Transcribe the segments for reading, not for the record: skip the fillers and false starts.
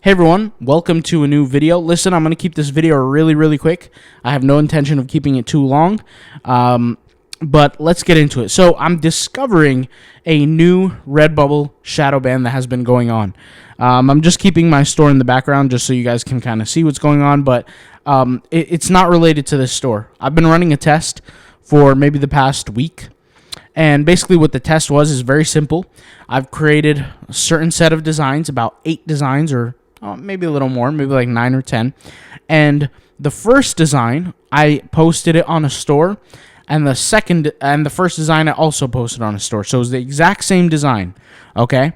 Hey everyone, welcome to a new video. Listen, I'm going to keep this video really quick. I have no intention of keeping it too long, but let's get into it. So I'm discovering a new Redbubble shadow ban that has been going on. I'm just keeping my store in the background just so you guys can kind of see what's going on, but it's not related to this store. I've been running a test for maybe the past week. And basically what the test was is very simple. I've created a certain set of designs, about 8 designs or maybe a little more, maybe like 9 or 10. And the first design, I posted it on a store. And the first design I also posted on a store. So it was the exact same design, okay?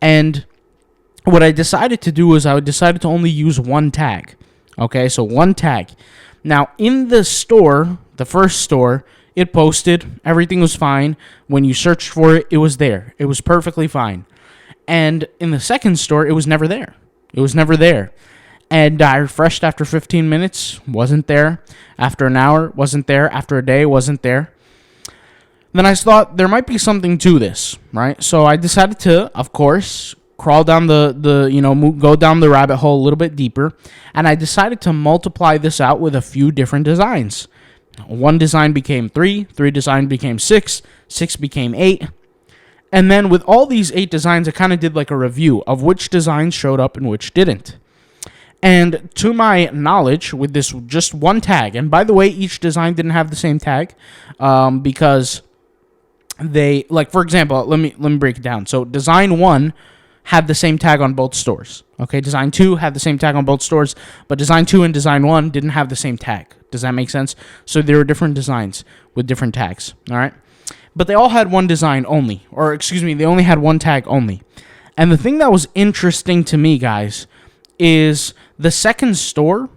And what I decided to do was I decided to only use one tag, okay? So one tag. Now, in the store, the first store, it posted, everything was fine. When you searched for it, it was there. It was perfectly fine. And in the second store, it was never there. It was never there. And I refreshed after 15 minutes, wasn't there. After an hour, wasn't there. After a day, wasn't there. Then I thought there might be something to this, right? So I decided to, of course, crawl down go down the rabbit hole a little bit deeper. And I decided to multiply this out with a few different designs. One design became 3 designs became 6 became 8. And then with all these 8 designs, I kind of did like a review of which designs showed up and which didn't. And to my knowledge, with this just one tag, and by the way, each design didn't have the same tag, because they, like, for example, let me break it down. So design 1 had the same tag on both stores. Okay, design 2 had the same tag on both stores, but design 2 and design 1 didn't have the same tag. Does that make sense? So there were different designs with different tags, all right? But they all had one design only, or excuse me, they only had one tag only. And the thing that was interesting to me, guys, is the second store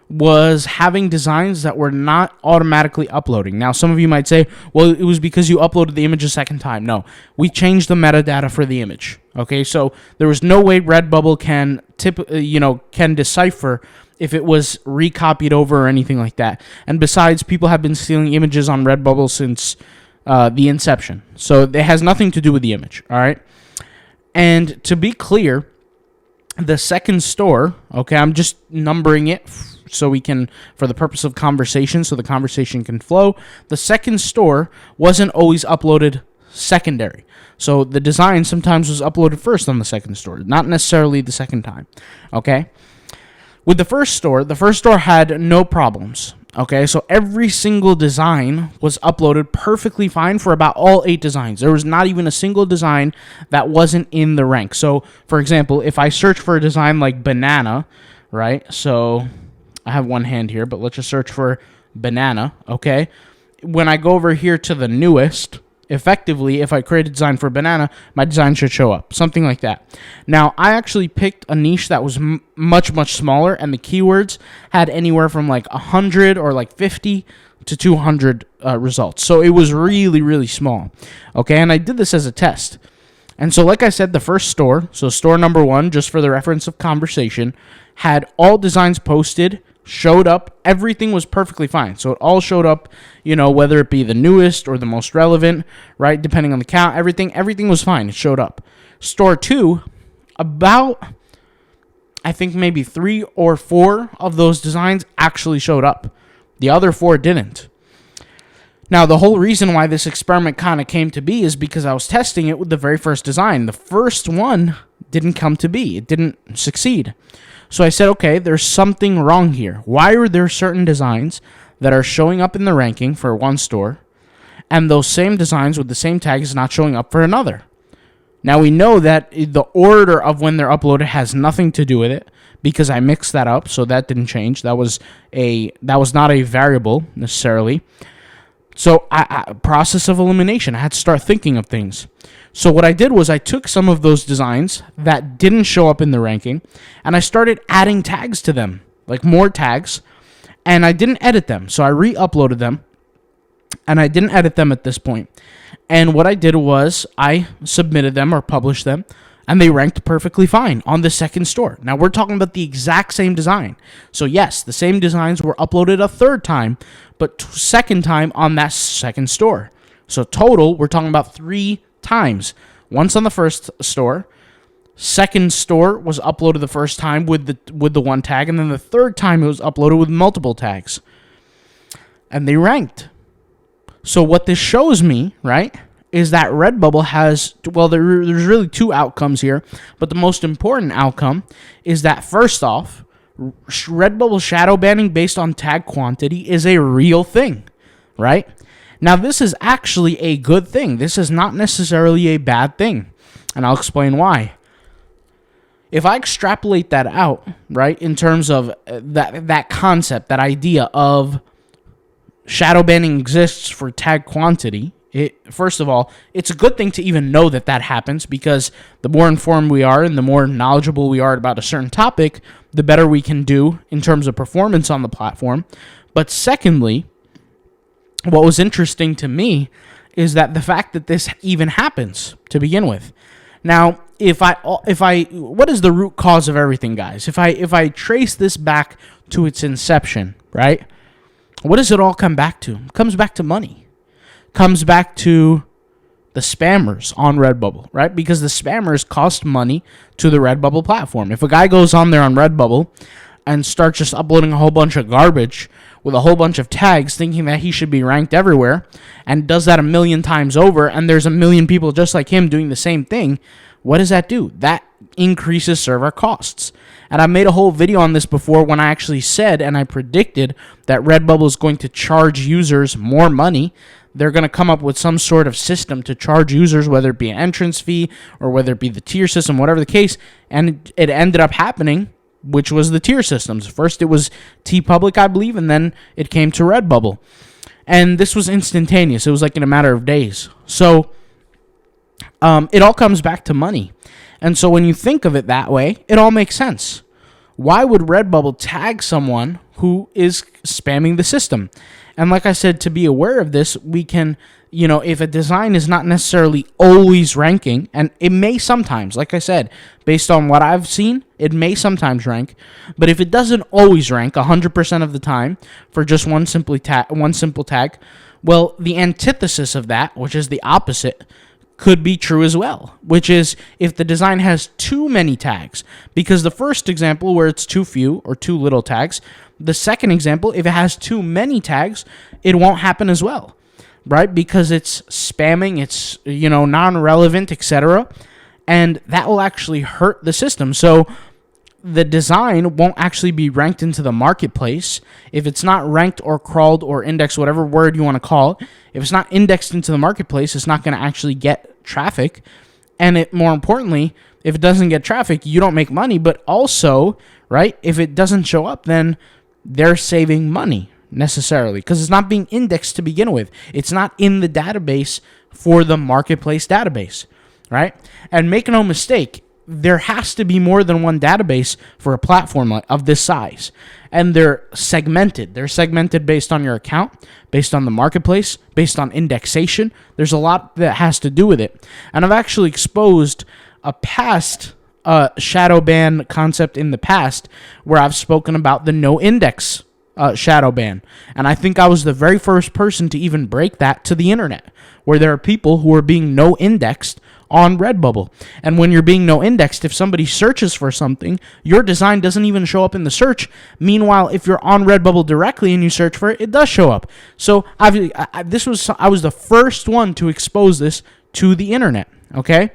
was having designs that were not automatically uploading. Now, some of you might say, well, it was because you uploaded the image a second time. No, we changed the metadata for the image. Okay, so there was no way Redbubble can decipher if it was recopied over or anything like that. And besides, people have been stealing images on Redbubble since the inception. So it has nothing to do with the image, all right? And to be clear, the second store, okay, I'm just numbering it so we can, for the purpose of conversation, so the conversation can flow. The second store wasn't always uploaded secondary. So the design sometimes was uploaded first on the second store, not necessarily the second time, okay? With the first store had no problems, okay? So every single design was uploaded perfectly fine for about all 8 designs. There was not even a single design that wasn't in the rank. So, for example, if I search for a design like banana, right? So I have one hand here, but let's just search for banana, okay? When I go over here to the newest, effectively, if I create a design for banana, my design should show up, something like that. Now, I actually picked a niche that was much smaller, and the keywords had anywhere from like 100 or like 50 to 200 results. So it was really small, okay? And I did this as a test. And so, like I said, the first store, so store number 1, just for the reference of conversation, had all designs posted, showed up, everything was perfectly fine. So it all showed up, whether it be the newest or the most relevant, right? Depending on the count, everything was fine. It showed up. Store 2, about, I think maybe 3 or 4 of those designs actually showed up. The other 4 didn't. Now, the whole reason why this experiment kind of came to be is because I was testing it with the very first design. The first one didn't come to be. It didn't succeed. So I said, okay, there's something wrong here. Why are there certain designs that are showing up in the ranking for one store, and those same designs with the same tags not showing up for another? Now, we know that the order of when they're uploaded has nothing to do with it, because I mixed that up, so that didn't change. That was not a variable necessarily. So process of elimination. I had to start thinking of things. So what I did was I took some of those designs that didn't show up in the ranking, and I started adding tags to them, like more tags, and I didn't edit them. So I re-uploaded them, and I didn't edit them at this point. And what I did was I submitted them or published them, and they ranked perfectly fine on the second store. Now, we're talking about the exact same design. So, yes, the same designs were uploaded a third time, but second time on that second store. So, total, we're talking about 3 times. Once on the first store, Second store was uploaded the first time with the one tag, and then the third time it was uploaded with multiple tags. And they ranked. So what this shows me, right, is that Redbubble has, well, there's really two outcomes here, but the most important outcome is that, first off, Redbubble shadow banning based on tag quantity is a real thing, right? Now, this is actually a good thing. This is not necessarily a bad thing, and I'll explain why. If I extrapolate that out, right, in terms of that concept, that idea of shadow banning exists for tag quantity, first of all, it's a good thing to even know that happens, because the more informed we are and the more knowledgeable we are about a certain topic, the better we can do in terms of performance on the platform. But secondly, what was interesting to me is that the fact that this even happens to begin with. Now, what is the root cause of everything, guys? If I trace this back to its inception, right? What does it all come back to? It comes back to money. Comes back to the spammers on Redbubble, right? Because the spammers cost money to the Redbubble platform. If a guy goes on there on Redbubble and starts just uploading a whole bunch of garbage with a whole bunch of tags thinking that he should be ranked everywhere, and does that a million times over, and there's a million people just like him doing the same thing, what does that do? That increases server costs. And I made a whole video on this before when I actually said and I predicted that Redbubble is going to charge users more money. They're going to come up with some sort of system to charge users, whether it be an entrance fee or whether it be the tier system, whatever the case. And it ended up happening, which was the tier systems. First it was TeePublic, I believe, and then it came to Redbubble. And this was instantaneous. It was like in a matter of days. So it all comes back to money. And so when you think of it that way, it all makes sense. Why would Redbubble tag someone who is spamming the system? And like I said, to be aware of this, we can, if a design is not necessarily always ranking, and it may sometimes, like I said, based on what I've seen, it may sometimes rank. But if it doesn't always rank 100% of the time for just one simple tag, well, the antithesis of that, which is the opposite, could be true as well, which is if the design has too many tags. Because the first example, where it's too few or too little tags, the second example, if it has too many tags, it won't happen as well, right? Because it's spamming, it's, non-relevant, etc. And that will actually hurt the system. So the design won't actually be ranked into the marketplace. If it's not ranked or crawled or indexed, whatever word you want to call it, if it's not indexed into the marketplace, it's not going to actually get traffic. And more importantly, if it doesn't get traffic, you don't make money. But also, right, if it doesn't show up, then they're saving money necessarily, because it's not being indexed to begin with. It's not in the database for the marketplace database, right? And make no mistake, there has to be more than one database for a platform of this size. And they're segmented. They're segmented based on your account, based on the marketplace, based on indexation. There's a lot that has to do with it. And I've actually exposed a past shadow ban concept in the past where I've spoken about the no index shadow ban. And I think I was the very first person to even break that to the internet, where there are people who are being no indexed on Redbubble. And when you're being no indexed, if somebody searches for something, your design doesn't even show up in the search. Meanwhile, if you're on Redbubble directly and you search for it, it does show up. So I was the first one to expose this to the internet, okay?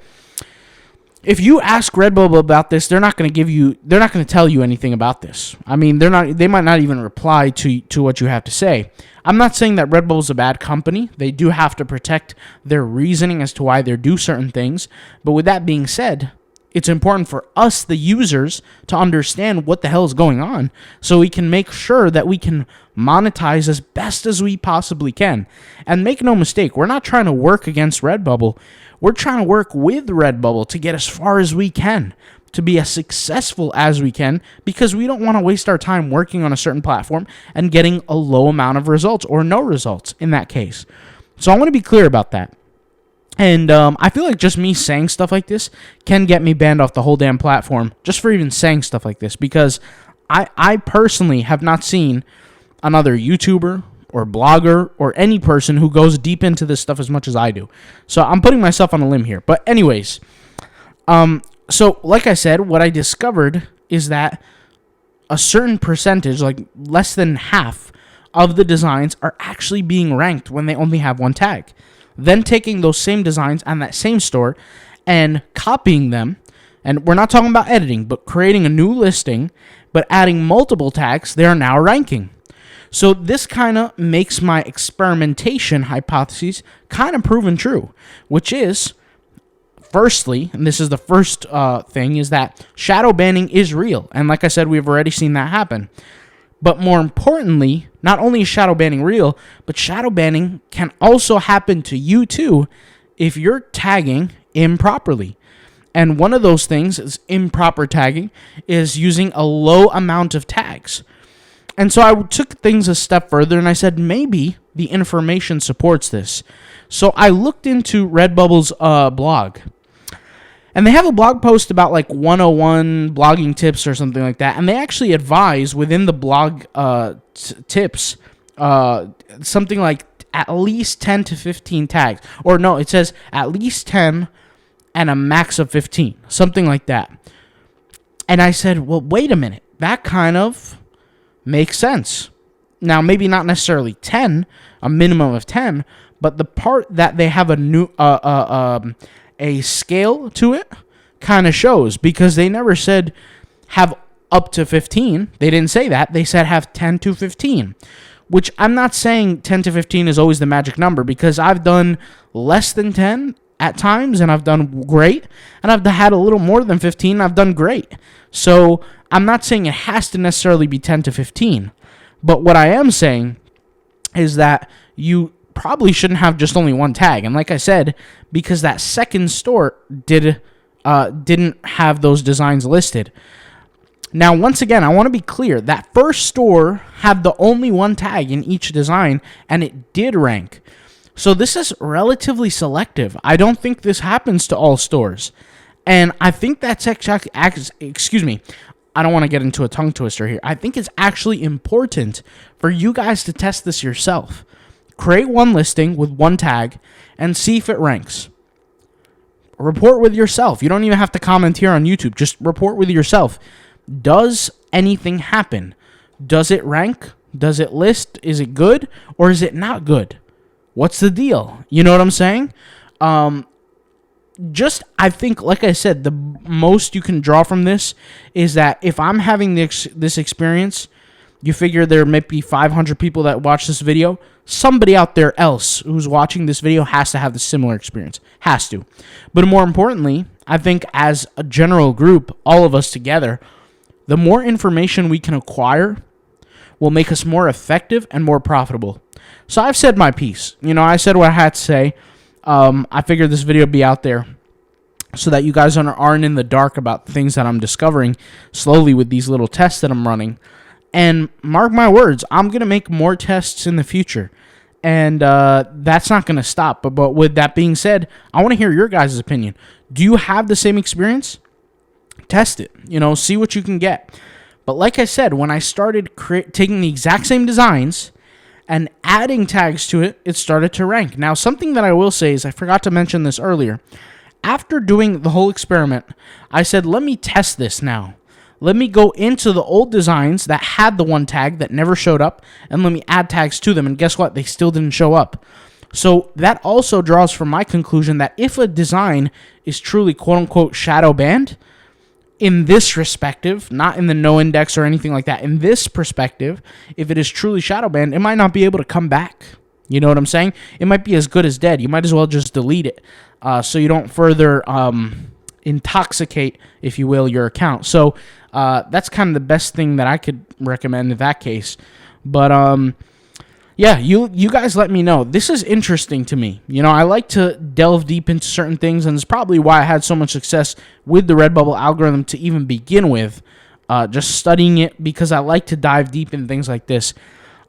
If you ask Redbubble about this, they're not going to tell you anything about this. I mean, they might not even reply to what you have to say. I'm not saying that Redbubble is a bad company. They do have to protect their reasoning as to why they do certain things. But with that being said, it's important for us, the users, to understand what the hell is going on so we can make sure that we can monetize as best as we possibly can. And make no mistake, we're not trying to work against Redbubble. We're trying to work with Redbubble to get as far as we can, to be as successful as we can, because we don't want to waste our time working on a certain platform and getting a low amount of results or no results in that case. So I want to be clear about that. And I feel like just me saying stuff like this can get me banned off the whole damn platform just for even saying stuff like this, because I personally have not seen another YouTuber or blogger or any person who goes deep into this stuff as much as I do. So I'm putting myself on a limb here. But anyways, So, like I said, what I discovered is that a certain percentage, like less than half of the designs, are actually being ranked when they only have one tag. Then taking those same designs on that same store and copying them, and we're not talking about editing, but creating a new listing, but adding multiple tags, they are now ranking. So this kind of makes my experimentation hypotheses kind of proven true, which is, firstly, and this is the first thing, is that shadow banning is real. And like I said, we've already seen that happen. But more importantly, not only is shadow banning real, but shadow banning can also happen to you too if you're tagging improperly. And one of those things is improper tagging, is using a low amount of tags. And so I took things a step further and I said, maybe the information supports this. So I looked into Redbubble's blog. And they have a blog post about like 101 blogging tips or something like that. And they actually advise within the blog tips something like at least 10 to 15 tags. Or no, it says at least 10 and a max of 15. Something like that. And I said, well, wait a minute. That kind of makes sense. Now, maybe not necessarily 10, a minimum of 10, but the part that they have a new a scale to it kind of shows, because they never said have up to 15. They didn't say that. They said have 10 to 15, which I'm not saying 10 to 15 is always the magic number, because I've done less than 10 at times and I've done great, and I've had a little more than 15 and I've done great. So I'm not saying it has to necessarily be 10 to 15, but what I am saying is that you probably shouldn't have just only one tag. And like I said, because that second store didn't have those designs listed. Now, once again, I want to be clear. That first store had the only one tag in each design, and it did rank. So this is relatively selective. I don't think this happens to all stores. And I think that's actually, excuse me, I don't want to get into a tongue twister here. I think it's actually important for you guys to test this yourself. Create one listing with one tag and see if it ranks. Report with yourself. You don't even have to comment here on YouTube. Just report with yourself. Does anything happen? Does it rank? Does it list? Is it good or is it not good? What's the deal? You know what I'm saying? I think, like I said, the most you can draw from this is that if I'm having this experience, you figure there might be 500 people that watch this video. Somebody out there else who's watching this video has to have the similar experience. Has to. But more importantly, I think as a general group, all of us together, the more information we can acquire will make us more effective and more profitable. So I've said my piece. I said what I had to say. I figured this video would be out there so that you guys aren't in the dark about the things that I'm discovering slowly with these little tests that I'm running. And mark my words, I'm going to make more tests in the future. And that's not going to stop. But with that being said, I want to hear your guys' opinion. Do you have the same experience? Test it. See what you can get. But like I said, when I started taking the exact same designs and adding tags to it, it started to rank. Now, something that I will say is, I forgot to mention this earlier. After doing the whole experiment, I said, let me test this now. Let me go into the old designs that had the one tag that never showed up, and let me add tags to them. And guess what? They still didn't show up. So that also draws from my conclusion that if a design is truly quote-unquote shadow banned, in this perspective, not in the no index or anything like that, in this perspective, if it is truly shadow banned, it might not be able to come back. You know what I'm saying? It might be as good as dead. You might as well just delete it so you don't further intoxicate, if you will, your account. So that's kind of the best thing that I could recommend in that case. But yeah, you guys let me know. This is interesting to me. I like to delve deep into certain things, and it's probably why I had so much success with the Redbubble algorithm to even begin with, just studying it, because I like to dive deep in things like this.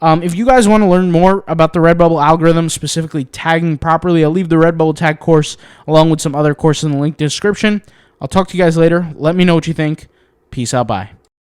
If you guys want to learn more about the Redbubble algorithm, specifically tagging properly, I'll leave the Redbubble tag course along with some other courses in the link description. I'll talk to you guys later. Let me know what you think. Peace out. Bye.